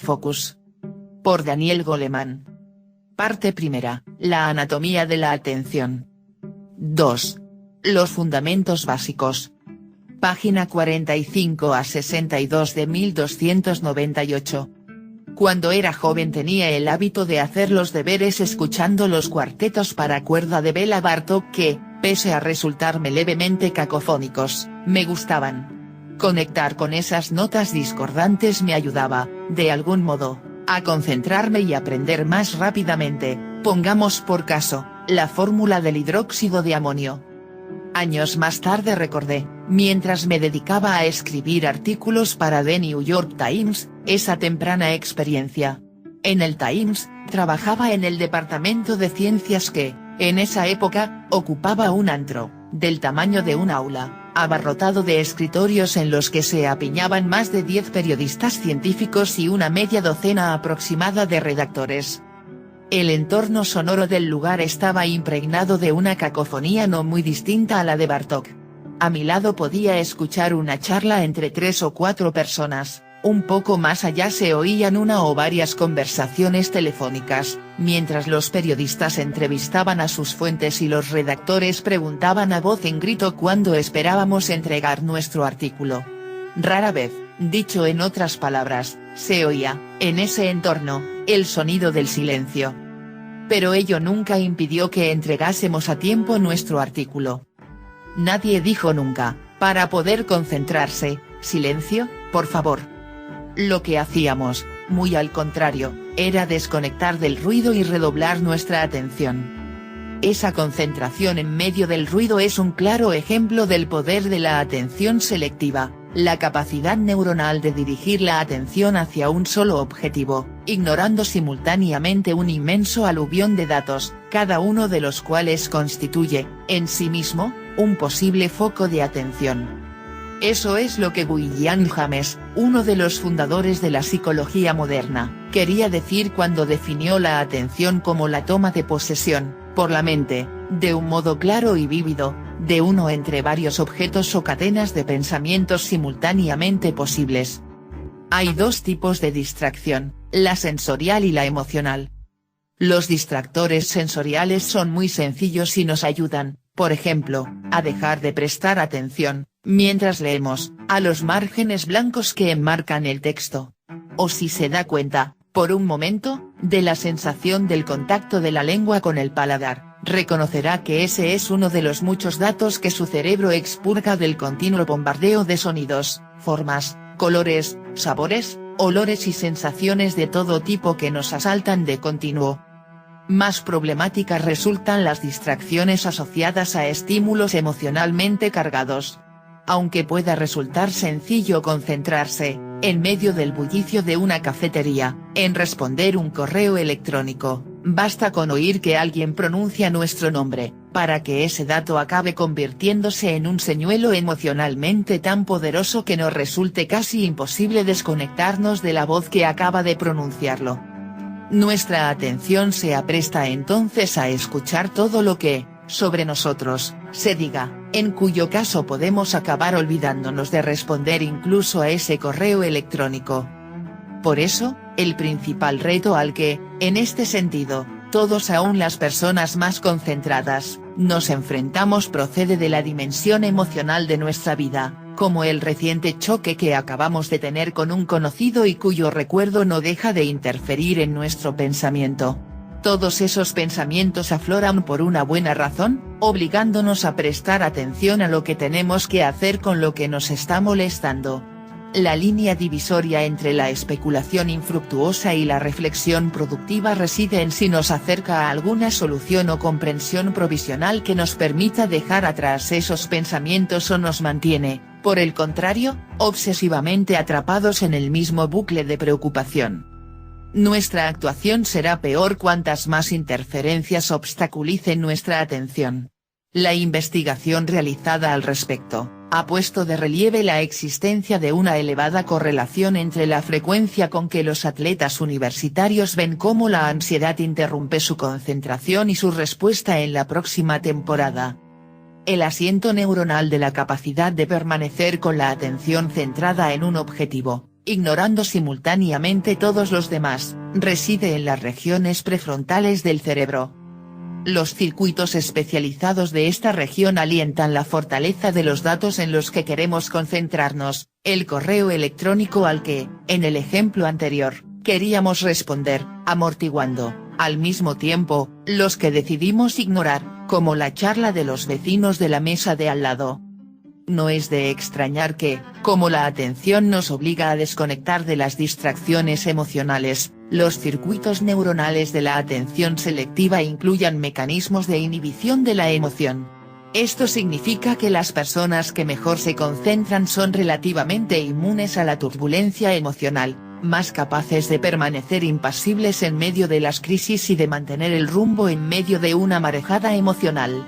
Focus. Por Daniel Goleman. Parte primera, la anatomía de la atención. 2. Los fundamentos básicos. Página 45 a 62 de 1298. Cuando era joven tenía el hábito de hacer los deberes escuchando los cuartetos para cuerda de Béla Bartók que, pese a resultarme levemente cacofónicos, me gustaban. Conectar con esas notas discordantes me ayudaba, de algún modo, a concentrarme y aprender más rápidamente. Pongamos por caso, la fórmula del hidróxido de amonio. Años más tarde recordé, mientras me dedicaba a escribir artículos para The New York Times, esa temprana experiencia. En el Times, trabajaba en el departamento de ciencias que, en esa época, ocupaba un antro, del tamaño de un aula, abarrotado de escritorios en los que se apiñaban más de 10 periodistas científicos y una media docena aproximada de redactores. El entorno sonoro del lugar estaba impregnado de una cacofonía no muy distinta a la de Bartók. A mi lado podía escuchar una charla entre 3 o 4 personas, un poco más allá se oían una o varias conversaciones telefónicas, mientras los periodistas entrevistaban a sus fuentes y los redactores preguntaban a voz en grito cuándo esperábamos entregar nuestro artículo. Rara vez, dicho en otras palabras, se oía, en ese entorno, el sonido del silencio. Pero ello nunca impidió que entregásemos a tiempo nuestro artículo. Nadie dijo nunca, para poder concentrarse, silencio, por favor. Lo que hacíamos, muy al contrario, era desconectar del ruido y redoblar nuestra atención. Esa concentración en medio del ruido es un claro ejemplo del poder de la atención selectiva, la capacidad neuronal de dirigir la atención hacia un solo objetivo, ignorando simultáneamente un inmenso aluvión de datos, cada uno de los cuales constituye, en sí mismo, un posible foco de atención. Eso es lo que William James, uno de los fundadores de la psicología moderna, quería decir cuando definió la atención como la toma de posesión, por la mente, de un modo claro y vívido, de uno entre varios objetos o cadenas de pensamientos simultáneamente posibles. Hay dos tipos de distracción, la sensorial y la emocional. Los distractores sensoriales son muy sencillos y nos ayudan, por ejemplo, a dejar de prestar atención, mientras leemos, a los márgenes blancos que enmarcan el texto. O si se da cuenta, por un momento, de la sensación del contacto de la lengua con el paladar, reconocerá que ese es uno de los muchos datos que su cerebro expurga del continuo bombardeo de sonidos, formas, colores, sabores, olores y sensaciones de todo tipo que nos asaltan de continuo. Más problemáticas resultan las distracciones asociadas a estímulos emocionalmente cargados. Aunque pueda resultar sencillo concentrarse, en medio del bullicio de una cafetería, en responder un correo electrónico, basta con oír que alguien pronuncia nuestro nombre, para que ese dato acabe convirtiéndose en un señuelo emocionalmente tan poderoso que nos resulte casi imposible desconectarnos de la voz que acaba de pronunciarlo. Nuestra atención se apresta entonces a escuchar todo lo que, sobre nosotros, se diga, en cuyo caso podemos acabar olvidándonos de responder incluso a ese correo electrónico. Por eso, el principal reto al que, en este sentido, todos aún las personas más concentradas, nos enfrentamos procede de la dimensión emocional de nuestra vida, como el reciente choque que acabamos de tener con un conocido y cuyo recuerdo no deja de interferir en nuestro pensamiento. Todos esos pensamientos afloran por una buena razón, obligándonos a prestar atención a lo que tenemos que hacer con lo que nos está molestando. La línea divisoria entre la especulación infructuosa y la reflexión productiva reside en si nos acerca a alguna solución o comprensión provisional que nos permita dejar atrás esos pensamientos o nos mantiene, por el contrario, obsesivamente atrapados en el mismo bucle de preocupación. Nuestra actuación será peor cuantas más interferencias obstaculicen nuestra atención. La investigación realizada al respecto, ha puesto de relieve la existencia de una elevada correlación entre la frecuencia con que los atletas universitarios ven cómo la ansiedad interrumpe su concentración y su respuesta en la próxima temporada. El asiento neuronal de la capacidad de permanecer con la atención centrada en un objetivo, ignorando simultáneamente todos los demás, reside en las regiones prefrontales del cerebro. Los circuitos especializados de esta región alientan la fortaleza de los datos en los que queremos concentrarnos, el correo electrónico al que, en el ejemplo anterior, queríamos responder, amortiguando, al mismo tiempo, los que decidimos ignorar, como la charla de los vecinos de la mesa de al lado. No es de extrañar que, como la atención nos obliga a desconectar de las distracciones emocionales, los circuitos neuronales de la atención selectiva incluyan mecanismos de inhibición de la emoción. Esto significa que las personas que mejor se concentran son relativamente inmunes a la turbulencia emocional, más capaces de permanecer impasibles en medio de las crisis y de mantener el rumbo en medio de una marejada emocional.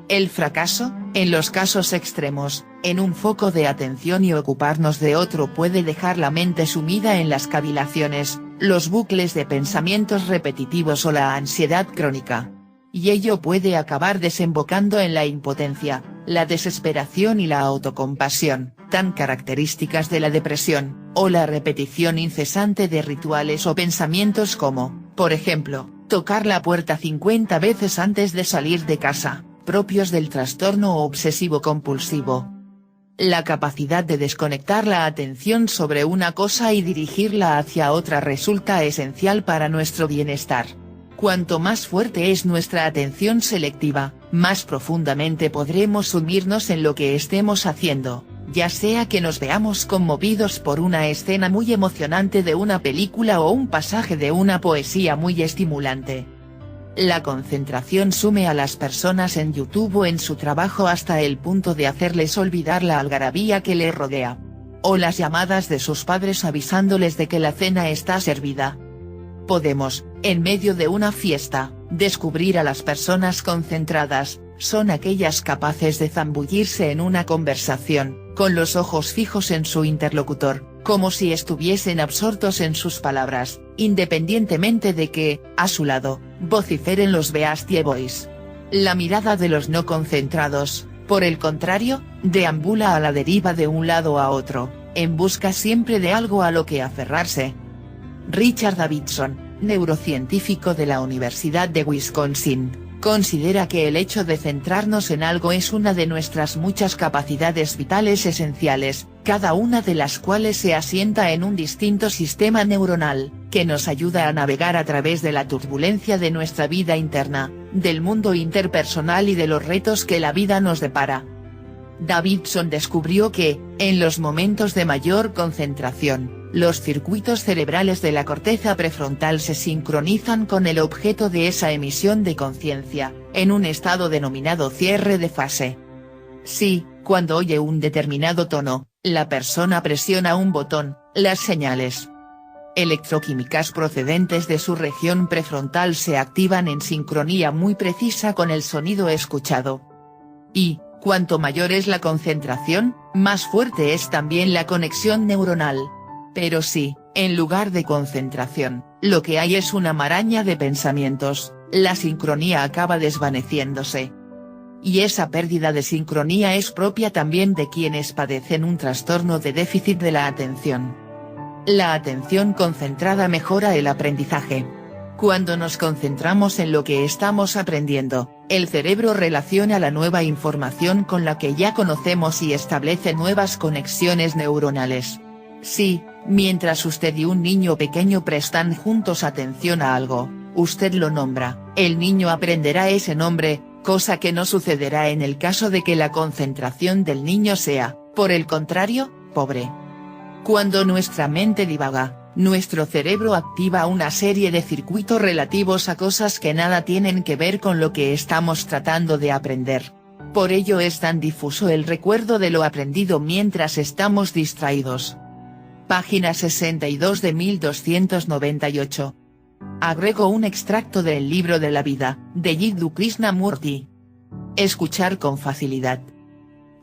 El fracaso, en los casos extremos, en un foco de atención y ocuparnos de otro puede dejar la mente sumida en las cavilaciones, los bucles de pensamientos repetitivos o la ansiedad crónica. Y ello puede acabar desembocando en la impotencia, la desesperación y la autocompasión, tan características de la depresión, o la repetición incesante de rituales o pensamientos como, por ejemplo, tocar la puerta 50 veces antes de salir de casa, propios del trastorno obsesivo-compulsivo. La capacidad de desconectar la atención sobre una cosa y dirigirla hacia otra resulta esencial para nuestro bienestar. Cuanto más fuerte es nuestra atención selectiva, más profundamente podremos sumirnos en lo que estemos haciendo, ya sea que nos veamos conmovidos por una escena muy emocionante de una película o un pasaje de una poesía muy estimulante. La concentración sume a las personas en YouTube o en su trabajo hasta el punto de hacerles olvidar la algarabía que les rodea. O las llamadas de sus padres avisándoles de que la cena está servida. Podemos, en medio de una fiesta, descubrir a las personas concentradas, son aquellas capaces de zambullirse en una conversación, con los ojos fijos en su interlocutor, como si estuviesen absortos en sus palabras, independientemente de que, a su lado, vociferen los Beastie Boys. La mirada de los no concentrados, por el contrario, deambula a la deriva de un lado a otro, en busca siempre de algo a lo que aferrarse. Richard Davidson, neurocientífico de la Universidad de Wisconsin, considera que el hecho de centrarnos en algo es una de nuestras muchas capacidades vitales esenciales, cada una de las cuales se asienta en un distinto sistema neuronal, que nos ayuda a navegar a través de la turbulencia de nuestra vida interna, del mundo interpersonal y de los retos que la vida nos depara. Davidson descubrió que, en los momentos de mayor concentración, los circuitos cerebrales de la corteza prefrontal se sincronizan con el objeto de esa emisión de conciencia, en un estado denominado cierre de fase. Si, cuando oye un determinado tono, la persona presiona un botón, las señales electroquímicas procedentes de su región prefrontal se activan en sincronía muy precisa con el sonido escuchado. Y, cuanto mayor es la concentración, más fuerte es también la conexión neuronal. Pero si, en lugar de concentración, lo que hay es una maraña de pensamientos, la sincronía acaba desvaneciéndose. Y esa pérdida de sincronía es propia también de quienes padecen un trastorno de déficit de la atención. La atención concentrada mejora el aprendizaje. Cuando nos concentramos en lo que estamos aprendiendo, el cerebro relaciona la nueva información con la que ya conocemos y establece nuevas conexiones neuronales. Si, mientras usted y un niño pequeño prestan juntos atención a algo, usted lo nombra, el niño aprenderá ese nombre, cosa que no sucederá en el caso de que la concentración del niño sea, por el contrario, pobre. Cuando nuestra mente divaga, nuestro cerebro activa una serie de circuitos relativos a cosas que nada tienen que ver con lo que estamos tratando de aprender. Por ello es tan difuso el recuerdo de lo aprendido mientras estamos distraídos. Página 62 de 1298. Agrego un extracto del libro de la vida, de Jiddu Krishnamurti. Escuchar con facilidad.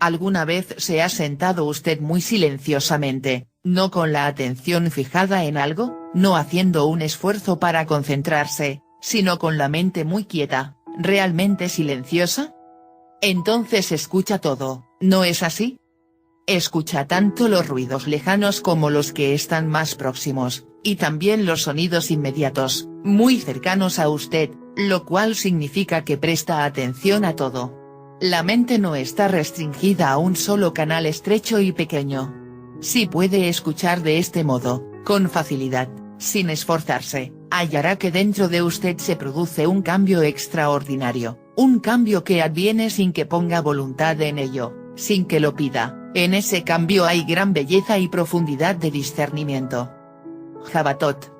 ¿Alguna vez se ha sentado usted muy silenciosamente, no con la atención fijada en algo, no haciendo un esfuerzo para concentrarse, sino con la mente muy quieta, realmente silenciosa? Entonces escucha todo, ¿no es así? Escucha tanto los ruidos lejanos como los que están más próximos, y también los sonidos inmediatos, muy cercanos a usted, lo cual significa que presta atención a todo. La mente no está restringida a un solo canal estrecho y pequeño. Si puede escuchar de este modo, con facilidad, sin esforzarse, hallará que dentro de usted se produce un cambio extraordinario, un cambio que adviene sin que ponga voluntad en ello, sin que lo pida. En ese cambio hay gran belleza y profundidad de discernimiento. Javatot.